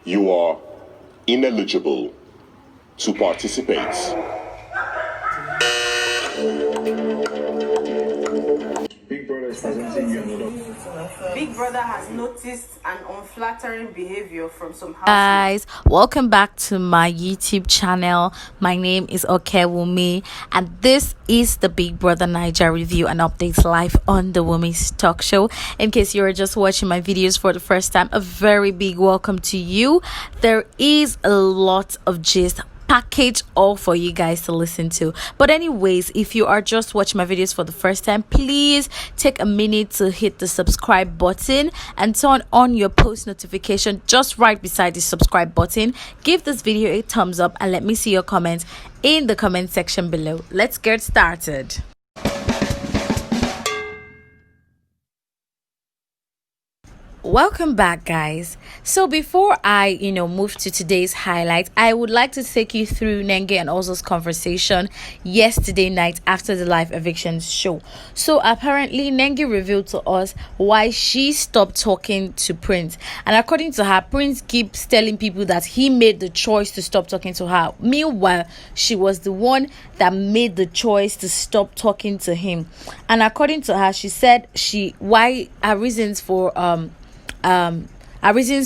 You are ineligible to participate. Big Brother is presenting you another. Big Brother has noticed an unflattering behavior from some housemates. Guys, welcome back to my YouTube channel. My name is Okewumi, and this is the Big Brother Bbnaija review and updates live on the Wumi's talk show. In case you're just watching my videos for the first time, a very big welcome to you. There is a lot of gist package all for you guys to listen to, but anyways, if you are just watching my videos for the first time, please take a minute to hit the subscribe button and turn on your post notification just right beside the subscribe button. Give this video a thumbs up and let me see your comments in the comment section below. Let's get started. Welcome back, guys. So before I move to today's highlight, I would like to take you through Nengi and Ozo's conversation yesterday night after the live evictions show. So apparently Nengi revealed to us why she stopped talking to Prince, and according to her, Prince keeps telling people that he made the choice to stop talking to her. Meanwhile, she was the one that made the choice to stop talking to him. And according to her, she said her reasons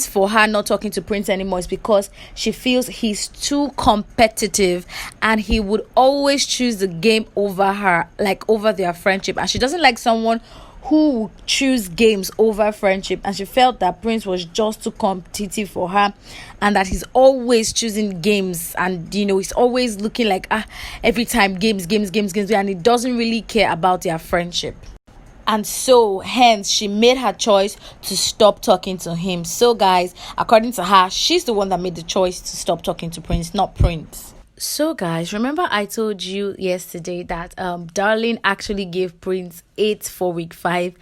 for her not talking to Prince anymore is because she feels he's too competitive and he would always choose the game over her, like over their friendship, and she doesn't like someone who would choose games over friendship, and she felt that Prince was just too competitive for her and that he's always choosing games, and he's always looking like every time games, and he doesn't really care about their friendship. And so, hence, she made her choice to stop talking to him. So, guys, according to her, she's the one that made the choice to stop talking to Prince, not Prince. So, guys, remember I told you yesterday that Darling actually gave Prince 8 for week 5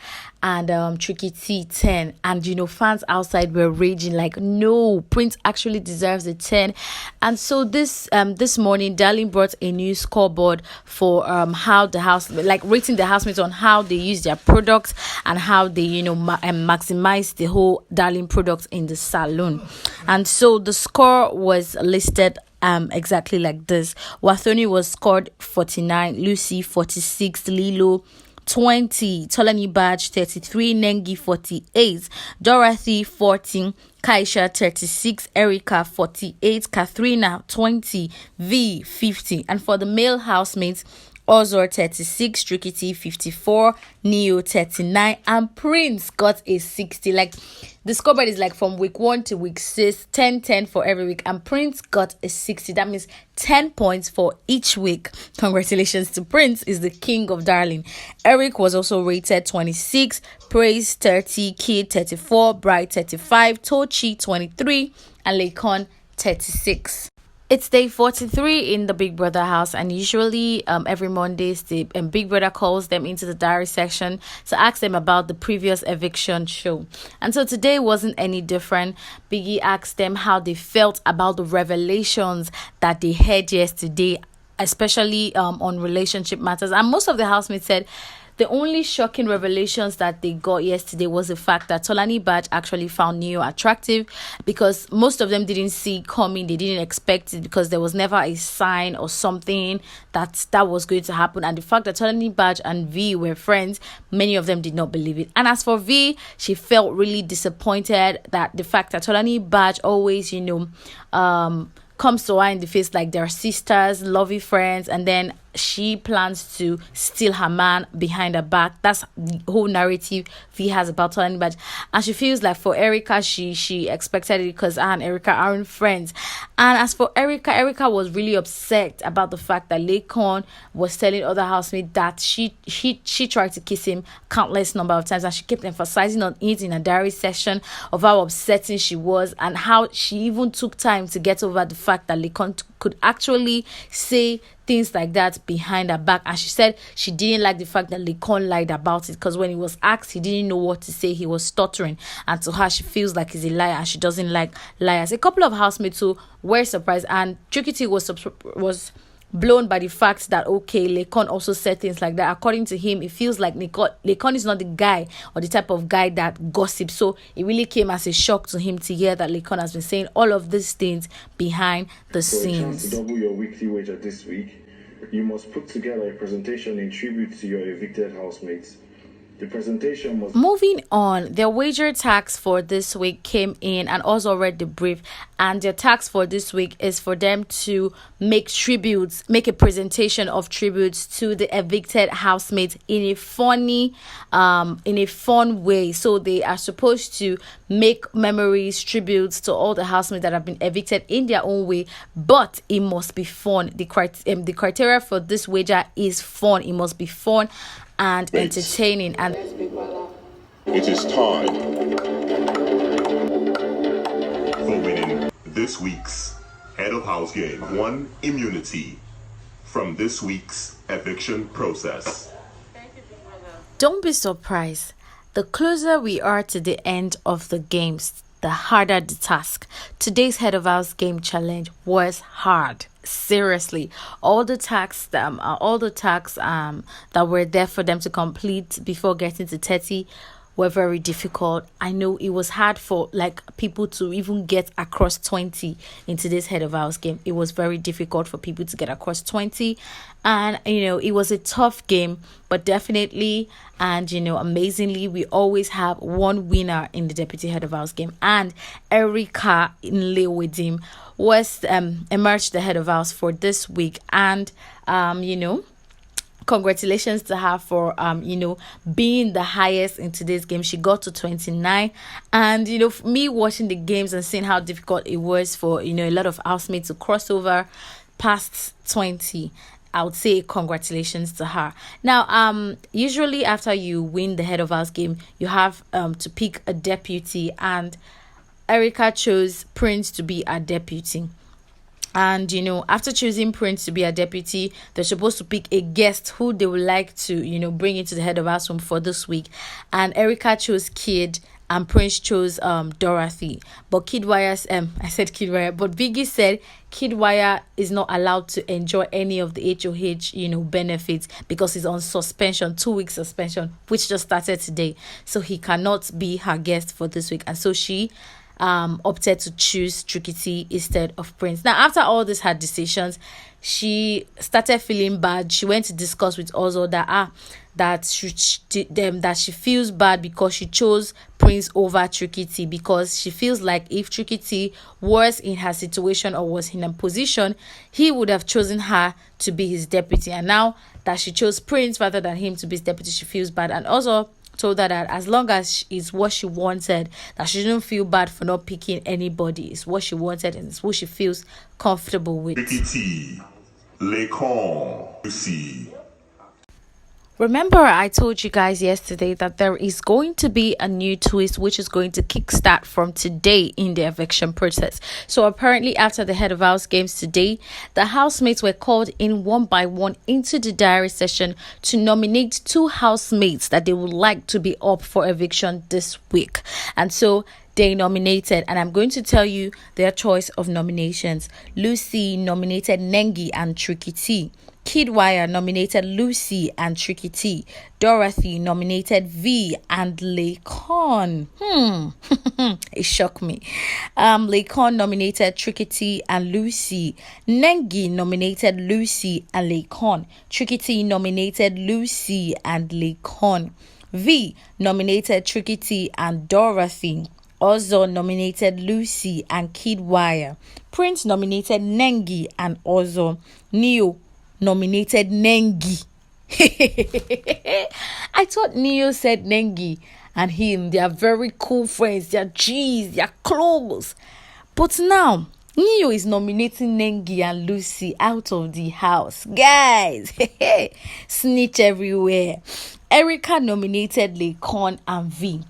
and Tricky T 10, and fans outside were raging like, no, Prince actually deserves a 10. And so this morning, Darling brought a new scoreboard for how the house, like rating the housemates on how they use their products and how they maximize the whole Darling products in the salon. And so the score was listed exactly like this. Wathoni was scored 49, Lucy 46, Lilo 20, Tolani Badge 33, Nengi 48, Dorothy 14, Kaisha 36, Erica 48, Kathrina 20, V 50. And for the male housemates, Ozor 36, Tricky T 54, Neo 39, and Prince got a 60. Like, the scoreboard is like from week 1 to week 6, 10 for every week, and Prince got a 60. That means 10 points for each week. Congratulations to Prince, is the king of Darling. Eric was also rated 26, Praise 30, Kid 34, Bright 35, Tochi 23, and Laycon 36. It's day 43 in the Big Brother house, and usually every Mondays the Big Brother calls them into the diary section to ask them about the previous eviction show. And so today wasn't any different. Biggie asked them how they felt about the revelations that they heard yesterday, especially on relationship matters. And most of the housemates said the only shocking revelations that they got yesterday was the fact that Tolani Badge actually found Neo attractive, because most of them didn't see it coming. They didn't expect it because there was never a sign or something that was going to happen. And the fact that Tolani Badge and V were friends, many of them did not believe it. And as for V, she felt really disappointed that the fact that Tolani Badge always, comes to her in the face like they're sisters, lovey friends, and then she plans to steal her man behind her back. That's the whole narrative V has about Tolani Badge. And she feels like for Erica, she expected it because her and Erica aren't friends. And as for Erica was really upset about the fact that Laycon was telling other housemates that she tried to kiss him countless number of times, and she kept emphasizing on it in a diary session of how upsetting she was, and how she even took time to get over the fact that Laycon could actually say things like that behind her back. And she said she didn't like the fact that Laycon lied about it, because when he was asked, he didn't know what to say. He was stuttering, and to her, she feels like he's a liar and she doesn't like liars. A couple of housemates who were surprised, and Tricky T was blown by the fact that, okay, Laycon also said things like that. According to him, it feels like Laycon is not the guy or the type of guy that gossips. So it really came as a shock to him to hear that Laycon has been saying all of these things behind the For a chance scenes. to double your weekly wager this week, you must put together a presentation in tribute to your evicted housemates. The presentation must... Moving on, their wager tax for this week came in, and also read the brief, and their tax for this week is for them to make a presentation of tributes to the evicted housemates in a fun way. So they are supposed to make memories, tributes to all the housemates that have been evicted in their own way, but it must be fun. The criteria for this wager is fun. It must be fun and entertaining. And It is time for winning this week's head of house game. 1 immunity from this week's eviction process. don't be surprised. The closer we are to the end of the games, the harder the task. Today's head of house game challenge was hard. Seriously, all the tasks that were there for them to complete before getting to 30 were very difficult. I know it was hard for people to even get across 20 in today's head of house game. It was very difficult for people to get across 20, and it was a tough game, but definitely and amazingly, we always have one winner in the deputy head of house game, and Erica Nlewedim was emerged the head of house for this week. And congratulations to her for being the highest in today's game. She got to 29, and me watching the games and seeing how difficult it was for a lot of housemates to cross over past 20, I would say congratulations to her. Now, usually after you win the head of house game, you have to pick a deputy, and Erica chose Prince to be a deputy. And after choosing Prince to be a deputy, they're supposed to pick a guest who they would like to bring into the head of house room for this week. And Erica chose Kid, and Prince chose Dorothy. But but Biggie said Kidwire is not allowed to enjoy any of the HOH benefits because he's on suspension, 2 week suspension, which just started today. So he cannot be her guest for this week, and so she opted to choose Tricky T instead of Prince. Now, after all these hard decisions, she started feeling bad. She went to discuss with Ozo that she feels bad because she chose Prince over Tricky T, because she feels like if Tricky T was in her situation or was in a position, he would have chosen her to be his deputy. And now that she chose Prince rather than him to be his deputy, she feels bad. And also told her that as long as it's what she wanted, that she shouldn't feel bad for not picking anybody. It's what she wanted and it's what she feels comfortable with. T, Laycon, Lucy. Remember, I told you guys yesterday that there is going to be a new twist which is going to kickstart from today in the eviction process. So apparently, after the head of house games today, the housemates were called in one by one into the diary session to nominate 2 housemates that they would like to be up for eviction this week. And so they nominated, and I'm going to tell you their choice of nominations. Lucy nominated Nengi and Tricky T. Kidwire nominated Lucy and Tricky T. Dorothy nominated V and Laycon. It shocked me. Laycon nominated Tricky T and Lucy. Nengi nominated Lucy and Laycon. Tricky T nominated Lucy and Laycon. V nominated Tricky T and Dorothy. Ozo nominated Lucy and Kidwire. Prince nominated Nengi and Ozo. Neo nominated Nengi. I thought Neo said Nengi and him. They are very cool friends. They are G's. They are close. But now, Neo is nominating Nengi and Lucy out of the house. Guys, snitch everywhere. Erica nominated Laycon and V.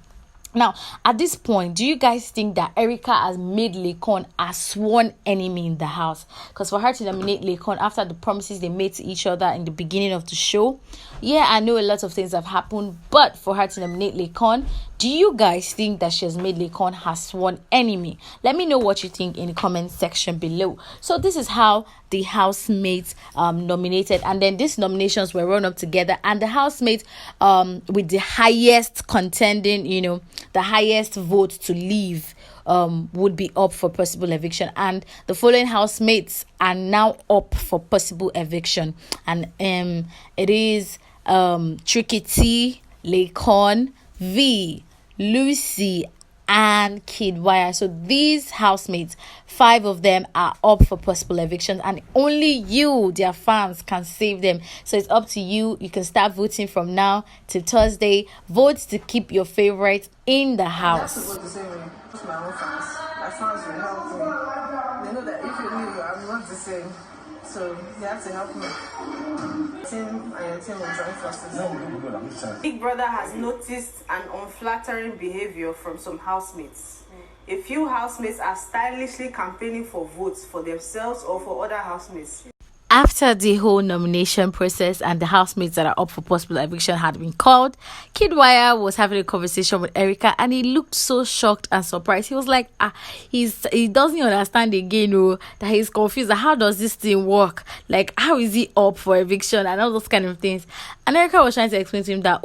Now, at this point, do you guys think that Erica has made Laycon a sworn enemy in the house? Because for her to nominate Laycon after the promises they made to each other in the beginning of the show, Yeah, I know a lot of things have happened, but for her to nominate Laycon, do you guys think that she has made Laycon her sworn enemy? Let me know what you think in the comment section below. So this is how the housemates nominated, and then these nominations were run up together, and the housemate with the highest contending, the highest vote to leave would be up for possible eviction, and the following housemates are now up for possible eviction, and it is Tricky T, Laycon, V, Lucy, and Kid Wire. So these housemates, 5 of them are up for possible eviction, and only you, their fans, can save them. So it's up to you. You can start voting from now till Thursday. Vote to keep your favorite in the house. That's the same way. Just my own fans. My fans will help me. They know that if you leave, I'm not the same. So you have to help me. Team and your team will join forces. Big Brother has noticed an unflattering behavior from some housemates. A few housemates are stylishly campaigning for votes for themselves or for other housemates. After the whole nomination process and the housemates that are up for possible eviction had been called, Kid Wire was having a conversation with Erica, and he looked so shocked and surprised. He was like, he doesn't understand again, that he's confused. How does this thing work? Like, how is he up for eviction and all those kind of things? And Erica was trying to explain to him that,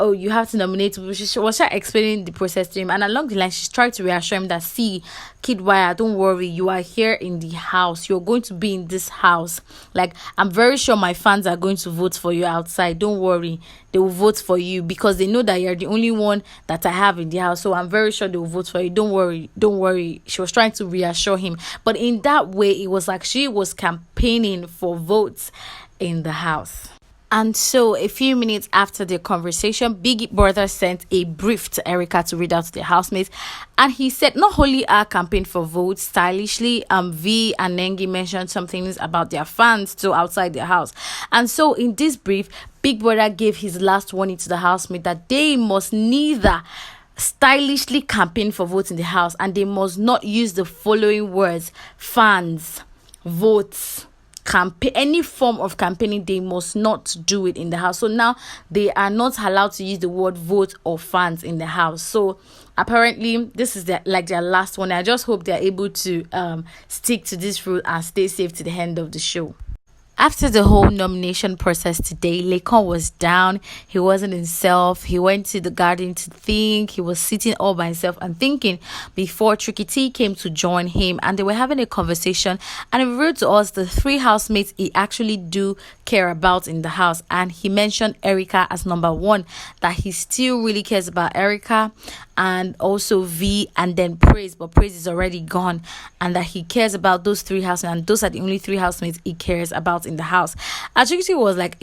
you have to nominate. She was explaining the process to him, and along the line she tried to reassure him that, see, Kid Wire, don't worry, you are here in the house, you're going to be in this house. Like, I'm very sure my fans are going to vote for you outside. Don't worry, they will vote for you because they know that you're the only one that I have in the house. So I'm very sure they will vote for you. Don't worry. She was trying to reassure him, but in that way it was like she was campaigning for votes in the house. And so, a few minutes after the conversation, Big Brother sent a brief to Erica to read out to the housemates. And he said, not only our campaign for votes stylishly, V and Nengi mentioned some things about their fans too outside their house. And so, in this brief, Big Brother gave his last warning to the housemates that they must neither stylishly campaign for votes in the house, and they must not use the following words: fans, votes, campaign, any form of campaigning. They must not do it in the house. So now they are not allowed to use the word vote or fans in the house. So apparently this is their last one. I just hope they're able to stick to this rule and stay safe to the end of the show. After the whole nomination process today, Laycon was down. He wasn't himself. He went to the garden to think. He was sitting all by himself and thinking before Tricky T came to join him, and they were having a conversation, and he revealed to us the 3 housemates he actually do care about in the house. And he mentioned Erica as number 1, that he still really cares about Erica, and also V, and then Praise, but Praise is already gone, and that he cares about those 3 housemates, and those are the only 3 housemates he cares about in the house. Actually, he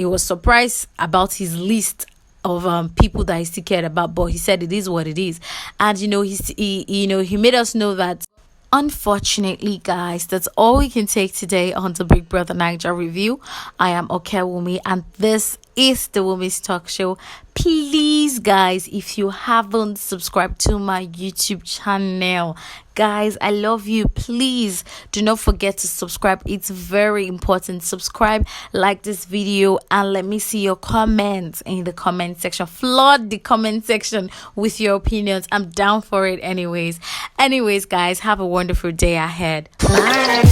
was surprised about his list of people that he still cared about, but he said it is what it is. And he made us know that, unfortunately, guys, that's all we can take today on the Big Brother Bbnaija review. I am Okewumi, and this is the Women's Talk Show. Please, guys, if you haven't subscribed to my YouTube channel, guys, I love you. Please do not forget to subscribe. It's very important. Subscribe, like this video, and let me see your comments in the comment section. Flood the comment section with your opinions. I'm down for it anyways. Guys, have a wonderful day ahead. Bye.